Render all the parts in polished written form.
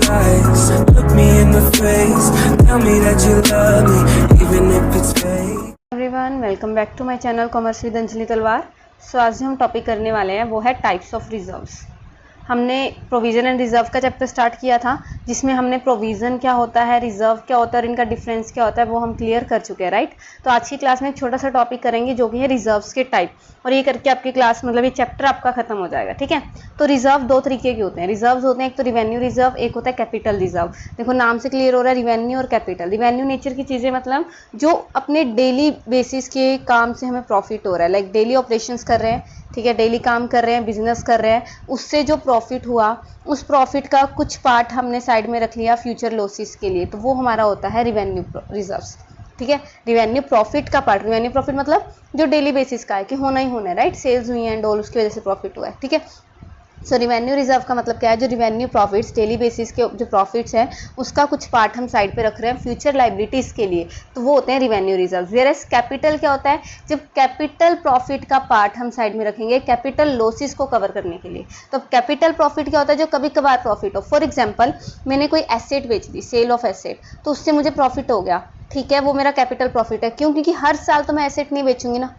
lies. Look me in the face, tell me that you love me, even if it's fake. Everyone, welcome back to my channel commerce with Anjali Talwar. So आज जो हम topic करने वाले हैं वो है types of reserves. हमने provision and reserve का चैप्टर स्टार्ट किया था, जिसमें हमने प्रोविज़न क्या होता है, रिज़र्व क्या होता है और इनका डिफरेंस क्या होता है वो हम क्लियर कर चुके हैं, राइट। तो आज की क्लास में एक छोटा सा टॉपिक करेंगे जो कि है रिजर्व्स के टाइप, और ये करके आपकी क्लास मतलब ये चैप्टर आपका खत्म हो जाएगा, ठीक है। तो रिजर्व दो तरीके के होते हैं। रिजर्व्स होते हैं, एक तो रिवेन्यू रिजर्व, एक होता है कैपिटल रिजर्व। देखो नाम से क्लियर हो रहा है, रिवेन्यू और कैपिटल। रिवेन्यू नेचर की चीज़ें मतलब जो अपने डेली बेसिस के काम से हमें प्रॉफिट हो रहा है, लाइक डेली ऑपरेशंस कर रहे हैं, ठीक है, डेली काम कर रहे हैं, बिजनेस कर रहे हैं, उससे जो प्रॉफिट हुआ उस प्रॉफिट का कुछ पार्ट हमने साइड में रख लिया फ्यूचर लॉसेस के लिए, तो वो हमारा होता है रिवेन्यू रिजर्व्स, ठीक है। रिवेन्यू प्रॉफिट का पार्ट, रिवेन्यू प्रॉफिट मतलब जो डेली बेसिस का है कि होना ही होना है, राइट, सेल्स हुई एंड ऑल, उसकी वजह से प्रॉफिट हुआ है, ठीक है। सो रिवेन्यू रिजर्व का मतलब क्या है, जो रिवेन्यू प्रॉफिट्स डेली बेसिस के जो प्रॉफिट्स हैं उसका कुछ पार्ट हम साइड पे रख रहे हैं फ्यूचर लाइबिलिटीज़ के लिए, तो वो होते हैं रिवेन्यू रिजर्व। वेयरएज कैपिटल क्या होता है, जब कैपिटल प्रॉफिट का पार्ट हम साइड में रखेंगे कैपिटल लॉसेस को कवर करने के लिए। तो कैपिटल प्रॉफिट क्या होता है, जो कभी कभार प्रॉफिट हो। फॉर एग्जाम्पल मैंने कोई एसेट बेच दी, सेल ऑफ एसेट, तो उससे मुझे प्रॉफिट हो गया, ठीक है, वो मेरा कैपिटल प्रॉफिट है। क्यों? क्योंकि हर साल तो मैं एसेट नहीं बेचूंगी ना,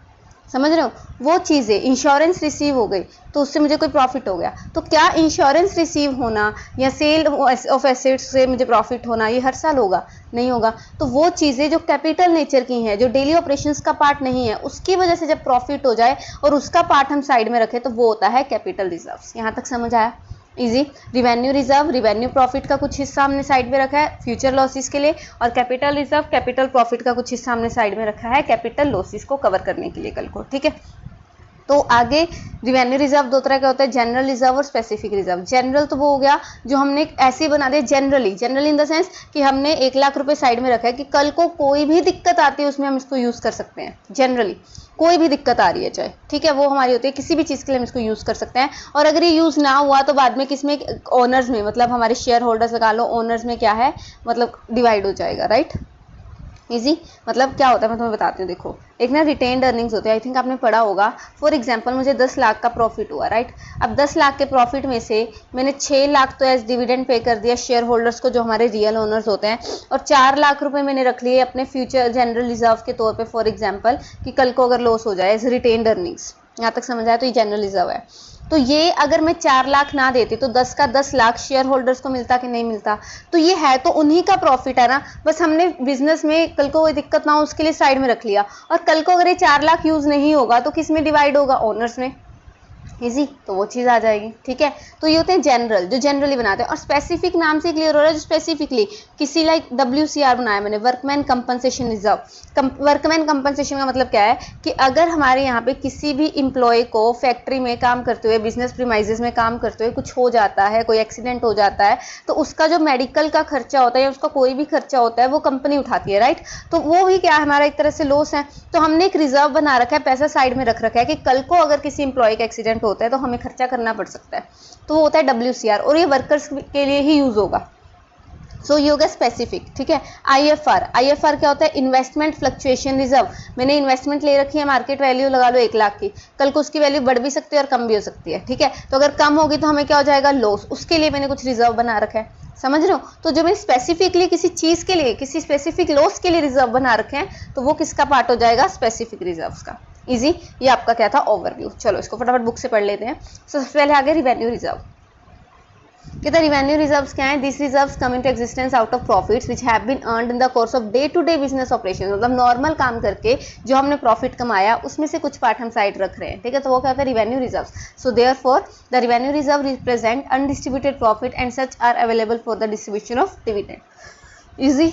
समझ रहे हो। वो चीज़ें इंश्योरेंस रिसीव हो गई तो उससे मुझे कोई प्रॉफिट हो गया। तो क्या इंश्योरेंस रिसीव होना या सेल ऑफ एसेट्स से मुझे प्रॉफिट होना ये हर साल होगा? नहीं होगा। तो वो चीज़ें जो कैपिटल नेचर की हैं, जो डेली ऑपरेशंस का पार्ट नहीं है, उसकी वजह से जब प्रॉफिट हो जाए और उसका पार्ट हम साइड में रखें तो वो होता है कैपिटल रिजर्व्स। यहाँ तक समझ आया? Easy. Revenue reserve, revenue profit का कुछ हिस्सा हमने साइड में रखा है फ्यूचर लॉसेस के लिए, और कैपिटल रिजर्व, कैपिटल प्रॉफिट का कुछ हिस्सा हमने साइड में रखा है कैपिटल लॉसेस को कवर करने के लिए कल को, ठीक है। तो आगे रिवेन्यू रिजर्व दो तरह का होता है, जनरल रिजर्व और स्पेसिफिक रिजर्व। जनरल तो वो हो गया जो हमने ऐसे ही बना दिया generally, generally in the sense कि हमने 1 लाख रुपए साइड में रखा है कि कल को कोई भी दिक्कत आती है उसमें हम इसको यूज़ कर सकते हैं। जनरली कोई भी दिक्कत आ रही है चाहे, ठीक है, वो हमारी होती है, किसी भी चीज़ के लिए हम इसको यूज़ कर सकते हैं। और अगर ये यूज़ ना हुआ तो बाद में किसमें, ओनर्स में, मतलब हमारे शेयर होल्डर्स लगा लो, ओनर्स में क्या है मतलब डिवाइड हो जाएगा, राइट। इजी। मतलब क्या होता है मैं तुम्हें बताती हूँ। देखो एक ना रिटेन्ड अर्निंग्स होते हैं, आई थिंक आपने पढ़ा होगा। फॉर एग्जांपल मुझे 10 लाख का प्रॉफिट हुआ, राइट। अब 10 लाख के प्रॉफिट में से मैंने 6 लाख तो एज डिविडेंड पे कर दिया शेयर होल्डर्स को जो हमारे रियल ओनर्स होते हैं, और 4 लाख रुपए मैंने रख लिए अपने फ्यूचर जनरल रिजर्व के तौर पर, फॉर एग्जाम्पल कि कल को अगर लॉस हो जाए एज रिटेन्ड अर्निंग्स। यहाँ तक समझ आया? तो ये जनरल रिजर्व है। तो ये अगर मैं 4 लाख ना देती तो 10 का 10 लाख शेयर होल्डर्स को मिलता कि नहीं मिलता? तो ये है तो उन्हीं का प्रॉफिट है ना, बस हमने बिजनेस में कल को कोई दिक्कत ना हो उसके लिए साइड में रख लिया। और कल को अगर ये 4 लाख यूज नहीं होगा तो किस में डिवाइड होगा? ओनर्स में। इजी। तो वो चीज़ आ जाएगी, ठीक है। तो ये होते हैं जनरल, जो जनरली बनाते हैं। और स्पेसिफिक नाम से क्लियर हो रहा है, जो स्पेसिफिकली किसी लाइक WCR बनाया मैंने, workman compensation reserve. Workman compensation का मतलब क्या है कि अगर हमारे यहाँ पे किसी भी एम्प्लॉय को फैक्ट्री में काम करते हुए, बिजनेस प्रीमाइजेस में काम करते हुए कुछ हो जाता है, कोई एक्सीडेंट हो जाता है, तो उसका जो मेडिकल का खर्चा होता है या उसका कोई भी खर्चा होता है वो कंपनी उठाती है, राइट। तो वो भी क्या है, हमारा एक तरह से लॉस है। तो हमने एक रिजर्व बना रखा है, पैसा साइड में रख रखा है कि कल को अगर किसी एम्प्लॉय का एक्सीडेंट होता है तो हमें खर्चा करना पड़ सकता है, तो वो होता है WCR, और ये वर्कर्स के लिए ही यूज होगा। सो ये हो गया स्पेसिफिक, ठीक है। IFR क्या होता है? Investment fluctuation reserve. मैंने इन्वेस्टमेंट ले रखी है, मार्केट वैल्यू लगा लो 1 लाख की, कल को उसकी वैल्यू बढ़ भी सकती है और कम भी हो सकती है, ठीक है। तो अगर कम होगी तो हमें क्या हो जाएगा? लॉस। उसके लिए मैंने कुछ रिजर्व बना रखा है, समझ रहे हो। तो जो मैंने स्पेसिफिकली किसी चीज के लिए, किसी स्पेसिफिक लॉस के लिए रिजर्व बना रखे हैं, तो वो किसका पार्ट हो जाएगा? स्पेसिफिक रिजर्व का। इजी। ये आपका क्या था? ओवरव्यू। चलो इसको फटाफट बुक से पढ़ लेते हैं। सबसे पहले आगे रिवेन्यू रिजर्व। कहते रिवेन्यू रिजर्व्स क्या है? This reserves come into existence out of profits which have been earned in the course of day to day business operation. मतलब नॉर्मल काम करके जो हमने प्रॉफिट कमाया उसमें से कुछ पार्ट हम साइड रख रहे हैं, ठीक है। तो वो क्या होता है? Revenue reserves. So therefore the revenue reserve represent undistributed profit and such are available for the distribution of dividend. Easy,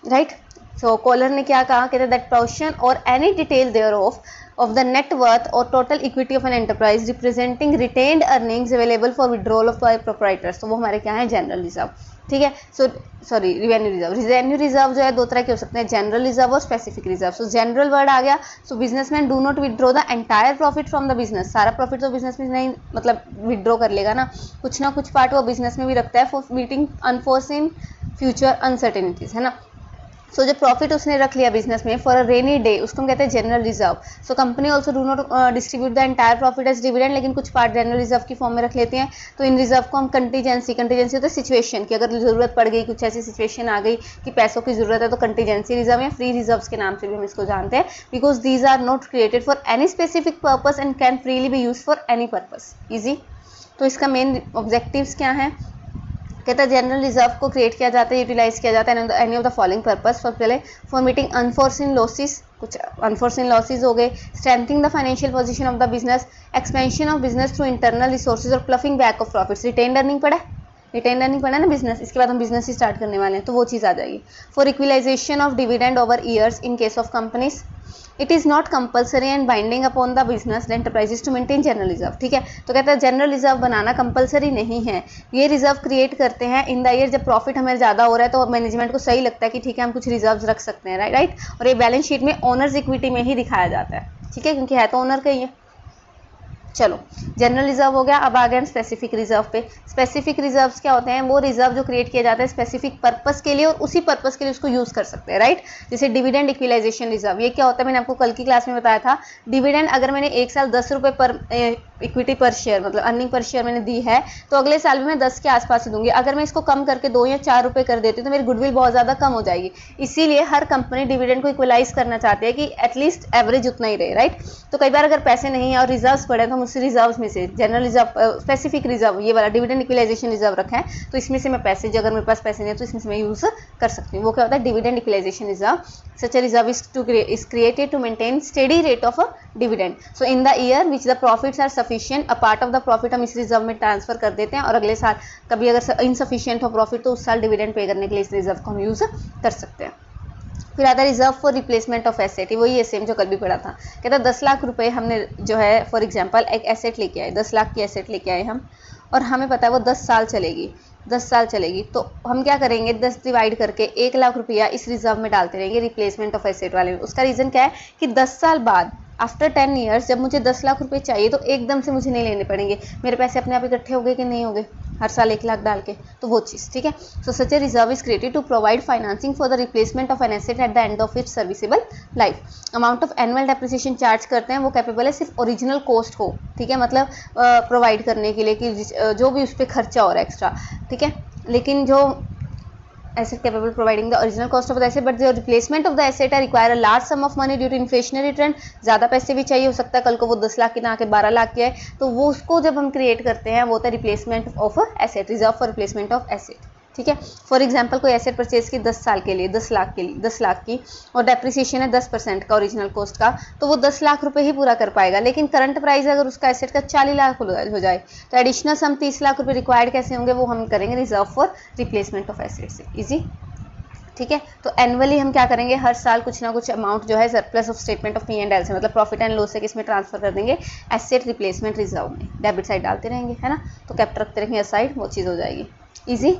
right. So caller ने क्या कहा? कहते दैट पोर्शन और any detail thereof of the net worth or total equity of an enterprise representing retained earnings available for withdrawal of by proprietors। तो वो हमारे क्या है? जनरल रिजर्व, ठीक है। So sorry revenue reserve. Revenue reserve जो है दो तरह के हो सकते हैं, जनरल रिजर्व और specific reserve. So general word आ गया। So businessman do not withdraw the entire profit from the business. सारा प्रॉफिट तो बिजनेस में नहीं मतलब विड्रॉ कर लेगा ना कुछ पार्ट वो बिजनेस में भी रखता है for meeting unforeseen future uncertainties, है ना। सो जो प्रॉफिट उसने रख लिया बिजनेस में फॉर अ रेनी डे, उसको हम कहते हैं general reserve. So company also do not distribute the entire profit as dividend, लेकिन कुछ पार्ट जनरल रिजर्व की फॉर्म में रख लेते हैं। तो इन रिजर्व को हम कंटीजेंसी होता है सिचुएशन की, अगर जरूरत पड़ गई, कुछ ऐसी सिचुएशन आ गई कि पैसों की जरूरत है, तो कंटीजेंसी रिजर्व या फ्री रिजर्व के नाम से भी हम इसको जानते हैं, because these are not created for any specific purpose and can freely be use for any purpose. Easy. तो इसका मेन ऑब्जेक्टिव्स क्या है? कहता है जनरल रिजर्व को क्रिएट किया जाता है, यूटिलाइज किया जाता है any of the following purpose. सबसे पहले फॉर मीटिंग अनफोर्सिन लॉसेस, कुछ अनफोर्सिन लॉसेस हो गए, strengthening the financial position of the business, expansion of business through internal resources और ploughing back of profits. Retain earning पड़ा है, रिटेन अर्निंग पड़ा ना बिजनेस, इसके बाद हम बिजनेस ही स्टार्ट करने वाले हैं, तो वो चीज़ आ जाएगी। For equalisation of dividend over years in case of companies, it is not compulsory and binding upon the business enterprises to maintain general reserve. ठीक है, तो कहता है जनरल रिजर्व बनाना कंपलसरी नहीं है, ये रिजर्व क्रिएट करते हैं इन द ईयर जब प्रॉफिट हमें ज़्यादा हो रहा है, तो मैनेजमेंट को सही लगता है कि ठीक है हम कुछ रिजर्व रख सकते हैं, राइट। और ये बैलेंस शीट में ओनर्स इक्विटी में ही दिखाया जाता है, ठीक है, क्योंकि है तो ओनर का ही है। चलो, जनरल रिजर्व हो गया। अब आ गए हम स्पेसिफिक रिजर्व पे। स्पेसिफिक रिजर्व्स क्या होते हैं? वो रिजर्व जो क्रिएट किया जाता है स्पेसिफिक पर्पस के लिए और उसी पर्पस के लिए उसको यूज कर सकते हैं, राइट। जैसे डिविडेंड इक्विलाइजेशन रिजर्व, ये क्या होता है? मैंने आपको कल की क्लास में बताया था। डिविडेंड अगर मैंने एक साल 10 रुपये पर इक्विटी पर शेयर, मतलब अर्निंग पर शेयर मैंने दी है, तो अगले साल भी मैं 10 के आसपास ही दूंगी। अगर मैं इसको कम करके 2 या 4 रुपये कर देती हूँ तो मेरी गुडविल बहुत ज़्यादा कम हो जाएगी। इसीलिए हर कंपनी डिविडेंड को इक्वलाइज करना चाहती है कि एटलीस्ट एवरेज उतना ही रहे, राइट। तो कई बार अगर पैसे नहीं है और रिजर्व्स पड़े तो हम उसी रिजर्व्स में से जनरल रिजर्व, स्पेसिफिक रिजर्व, ये वाला डिविडेंड इक्वलाइजेशन रिजर्व रखा है, तो इसमें से मैं पैसे, जो अगर मेरे पास पैसे नहीं है तो इसमें से मैं यूज कर सकती हूँ। वो क्या होता है? Dividend equalisation reserve. Such a reserve is created to maintain steady rate of a dividend. So in the year which the profits are sufficient, a part of the profit हम इस रिजर्व में ट्रांसफर कर देते हैं और अगले साल कभी अगर इनसफिशिएंट हो प्रॉफिट तो उस साल डिविडेंड पे करने के लिए इस रिजर्व को हम यूज कर सकते हैं। फिर आता है reserve for replacement of asset, वही सेम जो कल भी पढ़ा था। कहता है 10 लाख रुपए हमने जो है फॉर एग्जांपल एक एसेट लेके आए, 10 लाख की एसेट लेके आए हम, और हमें पता है वो 10 साल चलेगी, 10 साल चलेगी, तो हम क्या करेंगे? 10 डिवाइड करके 1 लाख रुपया इस रिजर्व में डालते रहेंगे रिप्लेसमेंट ऑफ एसेट वाले में। उसका रीज़न क्या है कि 10 साल बाद आफ्टर 10 ईयर्स जब मुझे 10 लाख रुपए चाहिए तो एकदम से मुझे नहीं लेने पड़ेंगे, मेरे पैसे अपने आप इकट्ठे हो गए कि नहीं हो गए हर साल 1 लाख डाल के, तो वो चीज़, ठीक है। So such a reserve is created to provide financing for the replacement of an asset at the end of its serviceable life. Amount of annual depreciation charge करते हैं, वो कैपेबल है सिर्फ ओरिजिनल कॉस्ट को, ठीक है, मतलब प्रोवाइड करने के लिए कि जो भी उस पर खर्चा हो रहा है एक्स्ट्रा, ठीक है। लेकिन जो asset capable providing the original cost of the asset but the replacement of the asset require a large sum of money due to inflationary trend, ज़्यादा पैसे भी चाहिए, हो सकता है कल को वो 10 लाख की ना आके 12 लाख की है, तो वो उसको जब हम क्रिएट करते हैं वो होता है replacement of asset, reserve for replacement of asset, ठीक है। फॉर एग्जांपल कोई एसेट परचेज की 10 साल के लिए 10 लाख के लिए 10 लाख की और डेप्रिसिएशन है 10% का ओरिजिनल कॉस्ट का, तो वो 10 लाख रुपए ही पूरा कर पाएगा। लेकिन करंट प्राइस अगर उसका एसेट का 40 लाख हो जाए तो एडिशनल सम 30 लाख रुपए रिक्वायर्ड कैसे होंगे? वो हम करेंगे reserve for replacement of asset से। इजी, ठीक है। तो एनुअली हम क्या करेंगे? हर साल कुछ ना कुछ अमाउंट जो है surplus of statement of P&L से, मतलब प्रॉफिट एंड लॉस से किसमें ट्रांसफर कर देंगे? एसेट रिप्लेसमेंट रिजर्व में, डेबिट साइड डालते रहेंगे, है ना, तो कैपिटल रखते रहेंगे साइड, वो चीज़ हो जाएगी। इजी।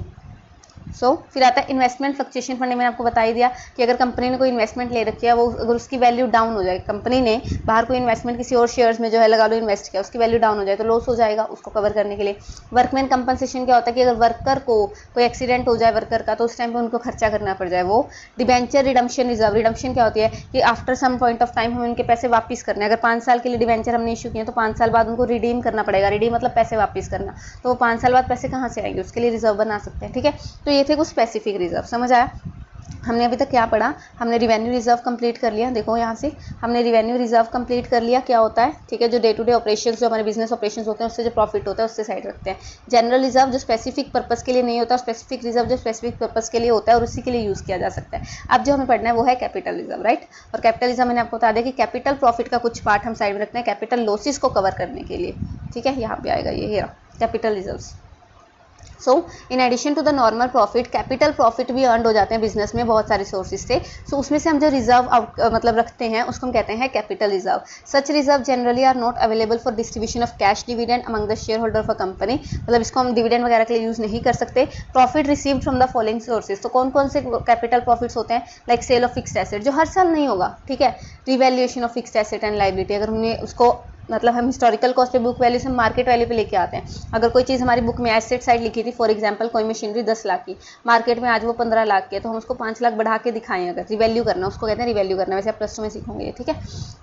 फिर आता है इन्वेस्टमेंट फ्लक्चुएशन फंड। मैंने आपको बता ही दिया कि अगर कंपनी ने कोई इन्वेस्टमेंट ले रखी है, वो अगर उसकी वैल्यू डाउन हो जाए, कंपनी ने बाहर कोई इन्वेस्टमेंट किसी और शेयर्स में जो है लगा लो इन्वेस्ट किया, उसकी वैल्यू डाउन हो जाए तो लॉस हो जाएगा, उसको कवर करने के लिए। वर्कमैन कंपनसेशन क्या होता है कि अगर वर्कर को कोई एक्सीडेंट हो जाए वर्कर का, तो उस टाइम पर उनको खर्चा करना पड़ जाए, वो। डिबेंचर रिडम्पशन रिजर्व, रिडम्पशन क्या होती है कि after some point of time हमें उनके पैसे वापस करने, अगर 5 साल के लिए डिबेंचर हमने इशू किए तो 5 साल बाद उनको रिडीम करना पड़ेगा, रिडीम मतलब पैसे वापस करना, तो वो 5 साल बाद पैसे कहाँ से आएंगे? उसके लिए रिजर्व बना सकते हैं, ठीक है। तो ये थे कुछ स्पेसिफिक रिजर्व, समझ आया? हमने अभी तक क्या पढ़ा? हमने रिवेन्यू रिजर्व कंप्लीट कर लिया, देखो यहाँ से हमने रिवेन्यू रिजर्व कंप्लीट कर लिया, क्या होता है, ठीक है, जो डे टू डे ऑपरेशंस, जो हमारे बिजनेस ऑपरेशंस होते हैं उससे जो प्रॉफिट होता है उससे साइड रखते हैं। जनरल रिजर्व जो स्पेसिफिक पर्पस के लिए नहीं होता, स्पेसिफिक रिजर्व जो स्पेसिफिक पर्पस के लिए होता है और उसी के लिए यूज़ किया जा सकता है। अब जो हमें पढ़ना है वो है कैपिटल रिजर्व, राइट। और कैपिटल रिजर्व मैंने आपको बता दिया कि कैपिटल प्रॉफिट का कुछ पार्ट हम साइड में रखते हैं कैपिटल लॉसेस को कवर करने के लिए, ठीक है, यहाँ पे आएगा ये capital reserves. So in addition to the normal profit, capital profit भी अर्न हो जाते हैं बिजनेस में बहुत सारे सोर्सेज से। सो उसमें से हम जो रिजर्व मतलब रखते हैं उसको हम कहते हैं capital reserve. Such reserve generally are not available for distribution of cash dividend among the share holder of a company, मतलब इसको हम डिविडेंड वगैरह के लिए यूज़ नहीं कर सकते। Profit received from the following sources, तो कौन कौन से कैपिटल प्रॉफिट्स होते हैं? Like sale of fixed asset, जो हर साल नहीं होगा, ठीक है, revaluation of fixed asset and liability, अगर हमने उसको मतलब हम हिस्टोरिकल कॉस्ट पे बुक वैल्यू से मार्केट वैल्यू पे लेके आते हैं। अगर कोई चीज़ हमारी बुक में एसेट साइड लिखी थी, फॉर एग्जांपल कोई मशीनरी 10 लाख की, मार्केट में आज वो 15 लाख की है, तो हम उसको 5 लाख बढ़ा के दिखाएं, अगर रिवैल्यू करना, उसको कहते हैं रिवैल्यू करना, वैसे आप प्लस 2 में सीखोगे, ठीक है।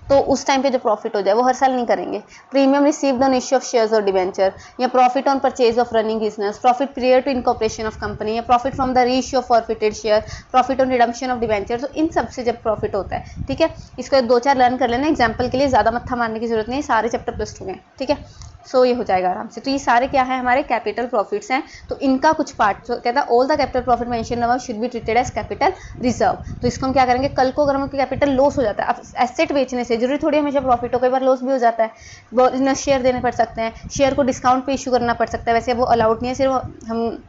तो उस टाइम पे जो प्रॉफिट हो जाए वो हर साल नहीं करेंगे। Premium received on issue of shares और डिवेंचर, या profit on purchase of running business, profit prior to incorporation of company, या profit from the reissue of forfeited share, profit on redemption of debenture. तो इन सब से जब profit होता है, ठीक है, इसको 2-4 लर्न कर लेना एग्जाम्पल के लिए, ज़्यादा मत्था मारने की जरूरत नहीं, सारे चैप्टर प्लस 2 में, ठीक है। सो ये हो जाएगा आराम से। तो ये सारे क्या है, हमारे कैपिटल प्रॉफिट्स हैं। तो इनका कुछ पार्ट कहता है all the capital profit mention above should be treated as capital reserve. तो इसको हम क्या करेंगे, कल को अगर हमको कैपिटल लॉस हो जाता है, अब एसेट बेचने से जरूरी थोड़ी हमेशा प्रॉफिट हो, कई बार लॉस भी हो जाता है, बहुत शेयर देने पड़ सकते हैं, शेयर को डिस्काउंट पे इशू करना पड़ सकता है, वैसे वो अलाउड नहीं है, सिर्फ हम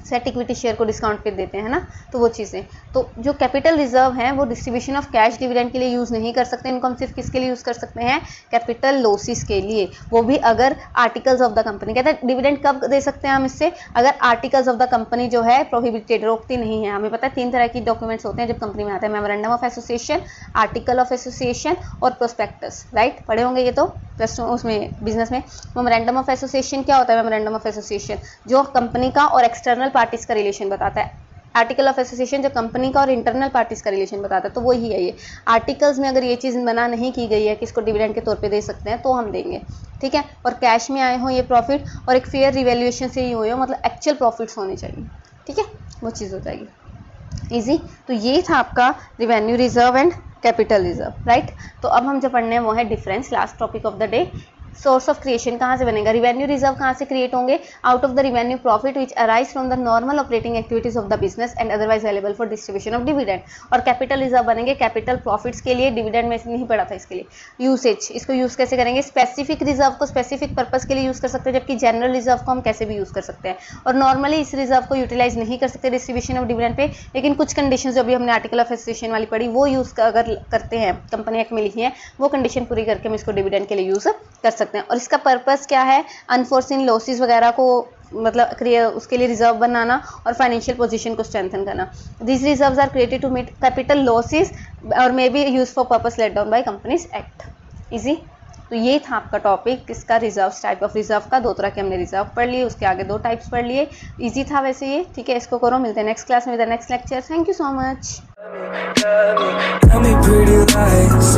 सेट इक्विटी शेयर को डिस्काउंट पे देते हैं ना, तो वो चीज़ें। तो जो कैपिटल रिजर्व हैं वो डिस्ट्रीब्यूशन ऑफ कैश डिविडेंड के लिए यूज़ नहीं कर सकते, इनको हम सिर्फ किसके लिए यूज़ कर सकते हैं, कैपिटल लॉसेस के लिए, वो भी अगर आर्टिकल्स ऑफ द कंपनी, कहते हैं डिविडेंड कब दे सकते हैं हम इससे, अगर आर्टिकल्स ऑफ द कंपनी जो है प्रोहिबिटेड, रोकती नहीं है। हमें पता है 3 तरह की डॉक्यूमेंट्स होते हैं जब कंपनी में आता है, memorandum of association, article of association और प्रोस्पेक्टस, राइट, पढ़े होंगे ये तो प्लस उसमें बिजनेस में। मेमोरेंडम ऑफ एसोसिएशन क्या होता है, मेमोरेंडम ऑफ एसोसिएशन जो कंपनी का और एक्सटर्नल पार्टीज का रिलेशन बताता है, आर्टिकल ऑफ एसोसिएशन जो कंपनी का और इंटरनल पार्टीज का रिलेशन बताता है, तो वही है ये। आर्टिकल्स में अगर ये चीज़ मना नहीं की गई है कि इसको डिविडेंड के तौर पे दे सकते हैं तो हम देंगे, ठीक है, और कैश में आए हो ये प्रॉफिट और एक फेयर रिवैल्यूएशन से ही हुए हो, मतलब एक्चुअल प्रॉफिट्स होने चाहिए, ठीक है, वो चीज़ हो जाएगी ईजी। तो ये था आपका revenue reserve and capital reserve, right. तो अब हम जो पढ़ने हैं वो है difference, last topic of the day. Source of creation कहाँ से बनेगा, रिवेन्यू रिजर्व कहाँ से क्रिएट होंगे, out of the revenue profit which arise from the normal operating activities of the business and otherwise available for distribution of dividend. और capital reserve बनेंगे capital profits के लिए, डिविडेंड में नहीं पड़ा था इसके लिए। यूसेज, इसको यूज कैसे करेंगे, स्पेसिफिक रिजर्व को स्पेसिफिक पर्पज के लिए यूज कर सकते हैं, जबकि जनरल रिजर्व को हम कैसे भी यूज कर सकते हैं। और नॉर्मली इस रिजर्व को यूटिलाइज नहीं कर सकते डिस्ट्रीब्यूशन ऑफ डिविडेंड पे, लेकिन कुछ कंडीशन जो अभी हमने आर्टिकल ऑफ एसोसिएशन वाली पढ़ी वो यूज अगर करते हैं, कंपनी एक्ट में लिखी है, वो कंडीशन पूरी करके हम इसको डिविडेंड के लिए यूज कर सकते हैं। और इसका पर्पस क्या है, अनफोर्सिन लॉसेस वगैरह को मतलब उसके लिए रिजर्व बनाना और फाइनेंशियल पोजीशन को स्ट्रेंथन करना। This reserves are created to meet capital losses और may be use for purpose laid down by companies act. Easy. तो ये था आपका टॉपिक किसका, रिजर्व, टाइप ऑफ रिजर्व का। 2 तरह के हमने रिजर्व पढ़ लिए, उसके आगे 2 टाइप्स पढ़ लिए। इजी था वैसे ये, ठीक है, इसको करो। मिलते हैं नेक्स्ट क्लास में, next lecture. Thank you so much. Tell me pretty lies,